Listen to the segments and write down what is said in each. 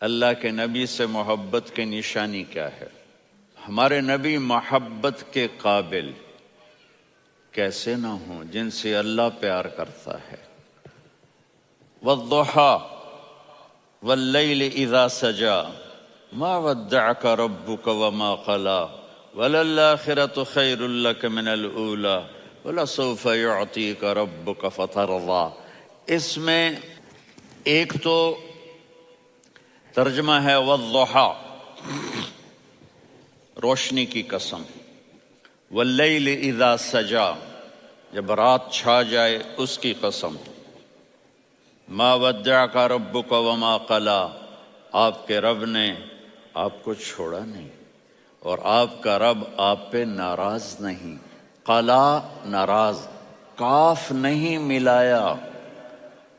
اللہ کے نبی سے محبت کی نشانی کیا ہے؟ ہمارے نبی محبت کے قابل کیسے نہ ہوں جن سے اللہ پیار کرتا ہے۔ والضحیٰ واللیل اذا سجا ما ودعک ربک وما قلی وللآخرۃ خیر لک من الاولی ولسوف یعطیک ربک فترضی۔ اس میں ایک تو ترجمہ ہے والضحیٰ، روشنی کی قسم، واللیل اذا سجا، جب رات چھا جائے اس کی قسم، ما ودعک ربک وما قلی، آپ کے رب نے آپ کو چھوڑا نہیں اور آپ کا رب آپ پہ ناراض نہیں۔ قلا ناراض، کاف نہیں ملایا،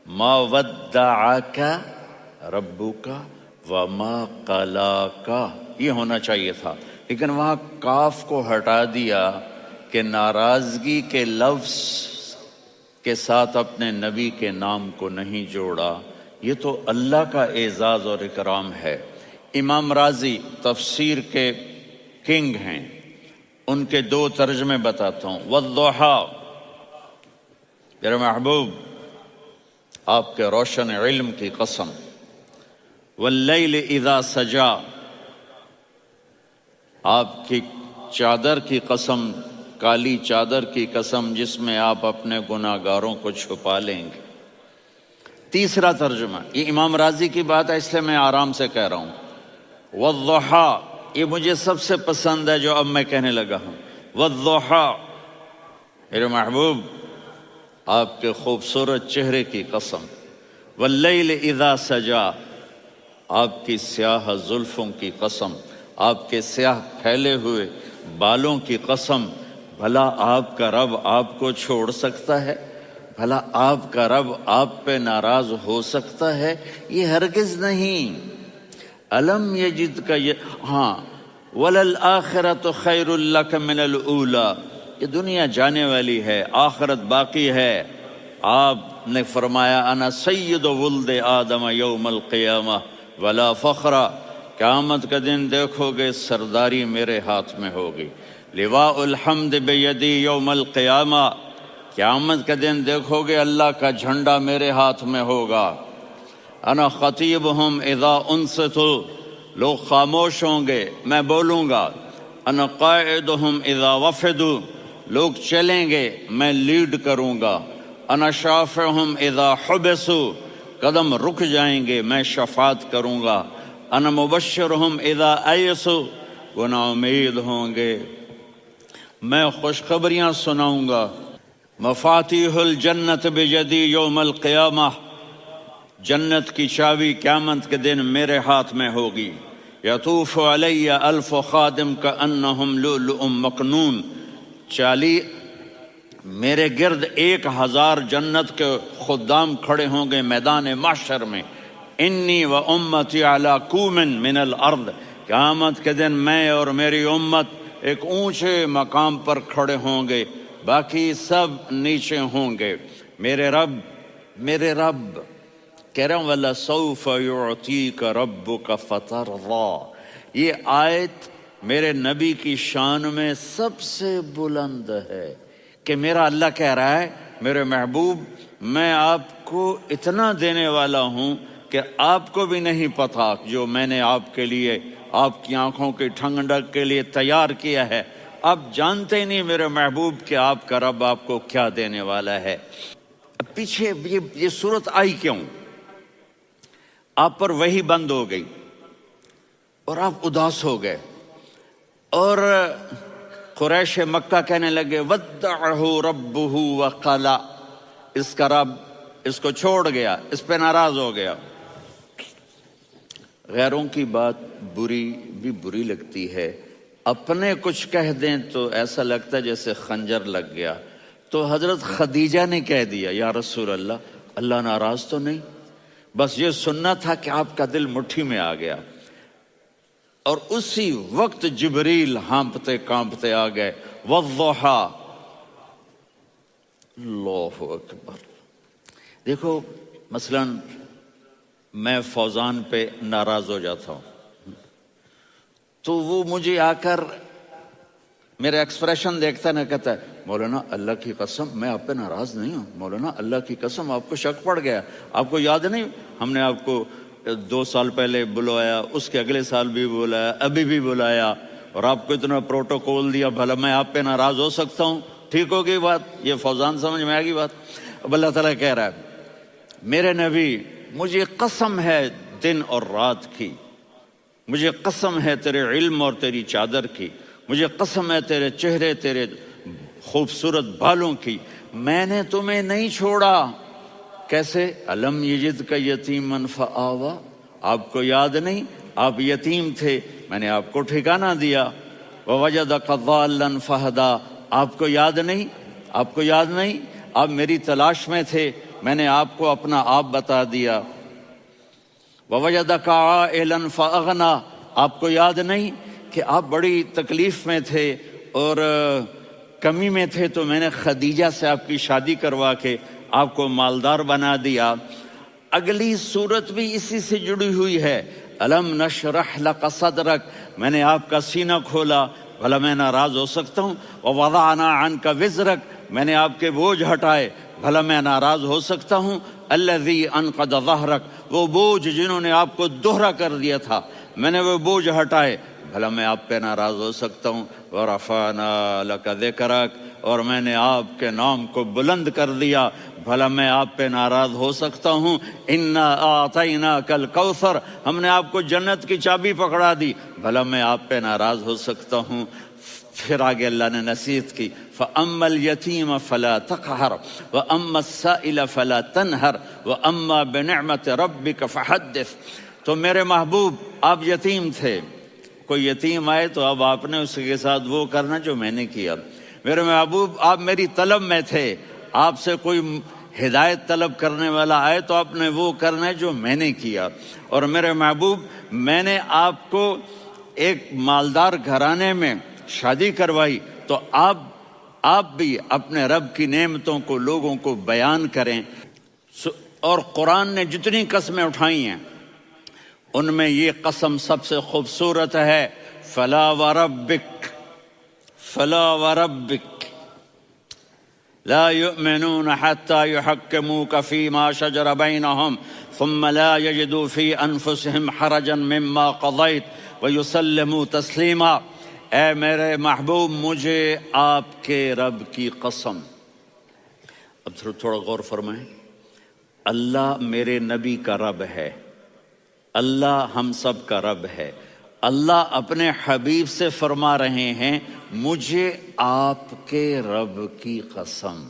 ما ودعک ربک وما قلاک یہ ہونا چاہیے تھا، لیکن وہاں کاف کو ہٹا دیا کہ ناراضگی کے لفظ کے ساتھ اپنے نبی کے نام کو نہیں جوڑا۔ یہ تو اللہ کا اعزاز اور اکرام ہے۔ امام راضی تفسیر کے کنگ ہیں، ان کے دو ترجمے بتاتا ہوں۔ والضحیٰ، میرے محبوب آپ کے روشن علم کی قسم، واللیل اذا سجا، آپ کی چادر کی قسم، کالی چادر کی قسم جس میں آپ اپنے گناہ گاروں کو چھپا لیں گے۔ تیسرا ترجمہ، یہ امام راضی کی بات ہے اس لیے میں آرام سے کہہ رہا ہوں۔ والضحیٰ، یہ مجھے سب سے پسند ہے جو اب میں کہنے لگا ہوں۔ والضحیٰ، میرے محبوب آپ کے خوبصورت چہرے کی قسم، واللیل اذا سجا، آپ کی سیاہ زلفوں کی قسم، آپ کے سیاہ پھیلے ہوئے بالوں کی قسم۔ بھلا آپ کا رب آپ کو چھوڑ سکتا ہے؟ بھلا آپ کا رب آپ پہ ناراض ہو سکتا ہے؟ یہ ہرگز نہیں۔ الم یجد کا ہاں، وللآخرۃ خیر لک من الاولی، یہ دنیا جانے والی ہے، آخرت باقی ہے۔ آپ نے فرمایا انا سید ولد آدم یوم القیامہ ولا فخر، قیامت کا دن دیکھو گے سرداری میرے ہاتھ میں ہوگی۔ لواء الحمد بیدی یوم القیامہ، قیامت کا دن دیکھو گے اللہ کا جھنڈا میرے ہاتھ میں ہوگا۔ انا خطیبہم اذا انصتوا، لوگ خاموش ہوں گے میں بولوں گا۔ انا قائدہم اذا وفدوا، لوگ چلیں گے میں لیڈ کروں گا۔ انا شافعہم اذا حبسوا، قدم رک جائیں گے میں شفاعت کروں گا۔ انا مبشرہم اذا ایسوا، وہ نا امید ہوں گے میں خوشخبریاں سناؤں گا۔ مفاتیح الجنت بیدی یوم القیامہ، جنت کی چابی قیامت کے دن میرے ہاتھ میں ہوگی۔ یطوف علی الف خادم کانہم لؤلؤ مکنون، میرے گرد 1000 جنت کے خدام کھڑے ہوں گے میدان محشر میں۔ انی و امتی علی کوم من الارض، قیامت کے دن میں اور میری امت ایک اونچے مقام پر کھڑے ہوں گے، باقی سب نیچے ہوں گے۔ میرے رب کہہ رہا ہوں وَلَسَوْفَ يُعْطِيكَ رَبُّكَ فَتَرْضَىٰ، یہ آیت میرے نبی کی شان میں سب سے بلند ہے کہ میرا اللہ کہہ رہا ہے میرے محبوب میں آپ کو اتنا دینے والا ہوں کہ آپ کو بھی نہیں پتا جو میں نے آپ کے لیے، آپ کی آنکھوں کی ٹھنڈک کے لیے تیار کیا ہے۔ آپ جانتے نہیں میرے محبوب کہ آپ کا رب آپ کو کیا دینے والا ہے۔ پیچھے یہ صورت آئی کیوں؟ آپ پر وحی بند ہو گئی اور آپ اداس ہو گئے، اور قریش مکہ کہنے لگے ودعہ ربہ وقلا، اس کا رب اس کو چھوڑ گیا، اس پہ ناراض ہو گیا۔ غیروں کی بات بری لگتی ہے، اپنے کچھ کہہ دیں تو ایسا لگتا ہے جیسے خنجر لگ گیا۔ تو حضرت خدیجہ نے کہہ دیا یا رسول اللہ ناراض تو نہیں؟ بس یہ سننا تھا کہ آپ کا دل مٹھی میں آ گیا۔ اور اسی وقت جبریل ہانپتے کانپتے آ گئے۔ والضحیٰ، اللہ اکبر۔ دیکھو مثلا میں فوزان پہ ناراض ہو جاتا ہوں تو وہ مجھے آ کر میرا ایکسپریشن دیکھتا نہ کہتا ہے مولانا اللہ کی قسم میں آپ پہ ناراض نہیں ہوں، مولانا اللہ کی قسم آپ کو شک پڑ گیا، آپ کو یاد نہیں ہم نے آپ کو 2 سال پہلے بلایا، اس کے اگلے سال بھی بلایا، ابھی بھی بلایا، اور آپ کو اتنا پروٹوکول دیا، بھلا میں آپ پہ ناراض ہو سکتا ہوں؟ ٹھیک ہوگی بات، یہ فوزان سمجھ میں آ گئی بات۔ اب اللہ تعالیٰ کہہ رہا ہے میرے نبی مجھے قسم ہے دن اور رات کی، مجھے قسم ہے تیرے علم اور تیری چادر کی، مجھے قسم ہے تیرے چہرے تیرے خوبصورت بالوں کی، میں نے تمہیں نہیں چھوڑا۔ کیسے؟ الم یجد کا یتیما فآوا، آپ کو یاد نہیں آپ یتیم تھے، میں نے آپ کو ٹھکانہ دیا۔ ووجدک ضالا فہدا، آپ کو یاد نہیں، آپ کو یاد نہیں آپ میری تلاش میں تھے، میں نے آپ کو اپنا آپ بتا دیا۔ ووجدک عائلا فاغنا، آپ کو یاد نہیں کہ آپ بڑی تکلیف میں تھے اور کمی میں تھے تو میں نے خدیجہ سے آپ کی شادی کروا کے آپ کو مالدار بنا دیا۔ اگلی صورت بھی اسی سے جڑی ہوئی ہے، الم نشرح لک صدرک، میں نے آپ کا سینہ کھولا، بھلا میں ناراض ہو سکتا ہوں؟ ووضعنا عنک وزرک، میں نے آپ کے بوجھ ہٹائے، بھلا میں ناراض ہو سکتا ہوں؟ الذی انقض ظہرک، وہ بوجھ جنہوں نے آپ کو دوہرا کر دیا تھا، میں نے وہ بوجھ ہٹائے، بھلا میں آپ پہ ناراض ہو سکتا ہوں؟ ورفعنا لک ذکرک، اور میں نے آپ کے نام کو بلند کر دیا، بھلا میں آپ پہ ناراض ہو سکتا ہوں؟ انا اعطیناک الکوثر، ہم نے آپ کو جنت کی چابی پکڑا دی، بھلا میں آپ پہ ناراض ہو سکتا ہوں؟ پھر آگے اللہ نے نصیحت کی، فَأَمَّا الْيَتِيمَ فَلَا تَقْهَرْ وَأَمَّا السَّائِلَ فَلَا تَنْهَرْ وَأَمَّا بِنِعْمَةِ رَبِّكَ فَحَدِّثْ۔ تو میرے محبوب آپ یتیم تھے، کوئی یتیم آئے تو اب آپ نے اس کے ساتھ وہ کرنا جو میں نے کیا۔ میرے محبوب آپ میری طلب میں تھے، آپ سے کوئی ہدایت طلب کرنے والا آئے تو آپ نے وہ کرنا ہے جو میں نے کیا۔ اور میرے محبوب میں نے آپ کو ایک مالدار گھرانے میں شادی کروائی تو آپ بھی اپنے رب کی نعمتوں کو لوگوں کو بیان کریں۔ اور قرآن نے جتنی قسمیں اٹھائی ہیں ان میں یہ قسم سب سے خوبصورت ہے، فلا وربک، فلا وربک لا يؤمنون حتى يحكموك فيما شجر بينهم ثم لا يجدوا في انفسهم حرجا مما قضيت ويسلموا تسلیما۔ اے میرے محبوب مجھے آپ کے رب کی قسم، اب تھوڑا غور فرمائیں، اللہ میرے نبی کا رب ہے، اللہ ہم سب کا رب ہے، اللہ اپنے حبیب سے فرما رہے ہیں مجھے آپ کے رب کی قسم۔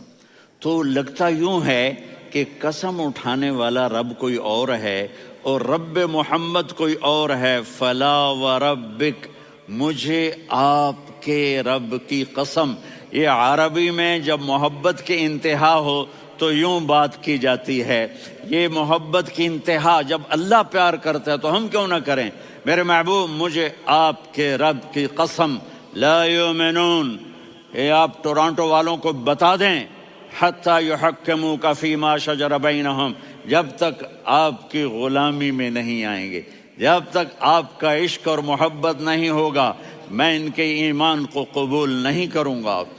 تو لگتا یوں ہے کہ قسم اٹھانے والا رب کوئی اور ہے اور رب محمد کوئی اور ہے۔ فلا وربک، مجھے آپ کے رب کی قسم۔ یہ عربی میں جب محبت کی انتہا ہو تو یوں بات کی جاتی ہے، یہ محبت کی انتہا جب اللہ پیار کرتا ہے تو ہم کیوں نہ کریں؟ میرے محبوب مجھے آپ کے رب کی قسم، لا یؤمنون، یہ آپ ٹورانٹو والوں کو بتا دیں، حتی یحکموک فیما شجر بینہم، جب تک آپ کی غلامی میں نہیں آئیں گے، جب تک آپ کا عشق اور محبت نہیں ہوگا میں ان کے ایمان کو قبول نہیں کروں گا۔